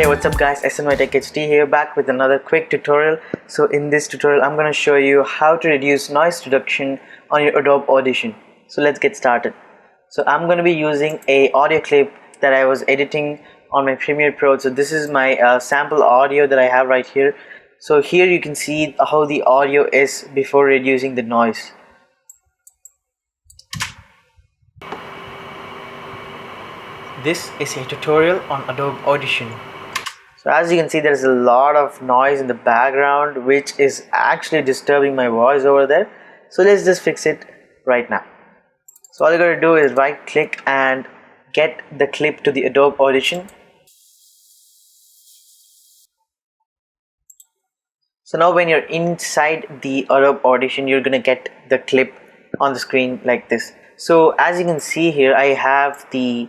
Hey, what's up guys, SNYTechHD here, back with another quick tutorial. So in this tutorial I'm going to show you how to reduce noise reduction on your Adobe Audition. So let's get started. So I'm going to be using a audio clip that I was editing on my Premiere Pro. So this is my sample audio that I have right here. So here you can see how the audio is before reducing the noise. This is a tutorial on Adobe Audition. So as you can see, there's a lot of noise in the background which is actually disturbing my voice over there. So let's just fix it right now. So all you gotta do is right click and get the clip to the Adobe Audition. So now when you're inside the Adobe Audition, you're gonna get the clip on the screen like this. So as you can see here, I have the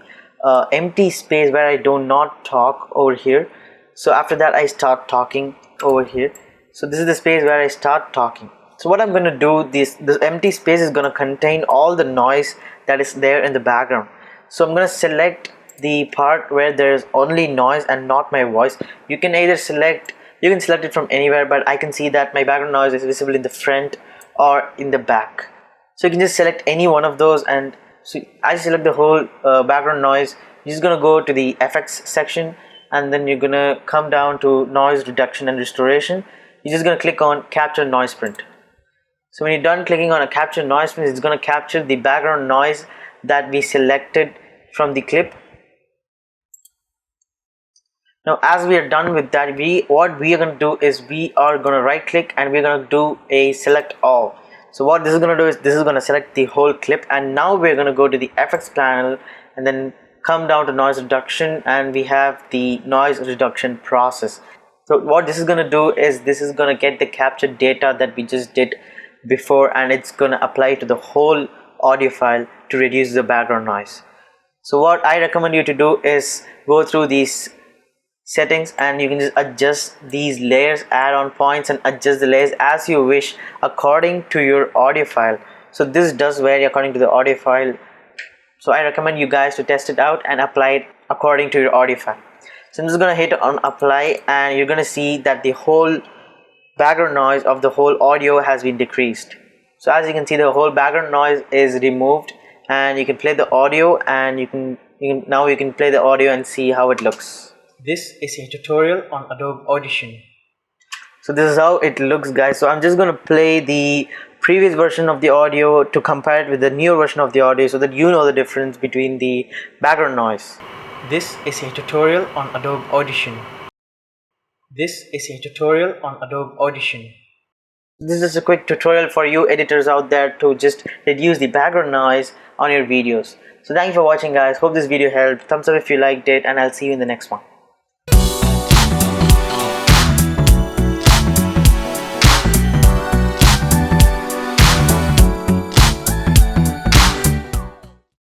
empty space where I do not talk over here. So after that I start talking over here. So this is the space where I start talking. So what I'm going to do, this empty space is going to contain all the noise that is there in the background. So I'm going to select the part where there is only noise and not my voice. You can select it from anywhere, but I can see that my background noise is visible in the front or in the back. So you can just select any one of those, and so I select the whole background noise. You're just going to go to the effects section, and then you're gonna come down to noise reduction and restoration. You're just gonna click on capture noise print. So when you're done clicking on a capture noise print, it's gonna capture the background noise that we selected from the clip. Now as we are done with that, what we are gonna do is we are gonna right click and we're gonna do a select all. So what this is gonna do is this is gonna select the whole clip, and now we're gonna go to the effects panel and then come down to noise reduction, and we have the noise reduction process. So what this is going to do is this is going to get the captured data that we just did before, and it's going to apply to the whole audio file to reduce the background noise. So what I recommend you to do is go through these settings, and you can just adjust these layers, add on points, and adjust the layers as you wish according to your audio file. So this does vary according to the audio file. So I recommend you guys to test it out and apply it according to your audio file. So I'm just gonna hit on apply, and you're gonna see that the whole background noise of the whole audio has been decreased. So as you can see, the whole background noise is removed, and you can play the audio, and now you can play the audio and see how it looks. This is a tutorial on Adobe Audition. So this is how it looks, guys. So I'm just gonna play the previous version of the audio to compare it with the new version of the audio so that you know the difference between the background noise. This is a tutorial on Adobe Audition. This is a tutorial on Adobe Audition. This is a quick tutorial for you editors out there to just reduce the background noise on your videos. So thank you for watching, guys. Hope this video helped. Thumbs up if you liked it, and I'll see you in the next one.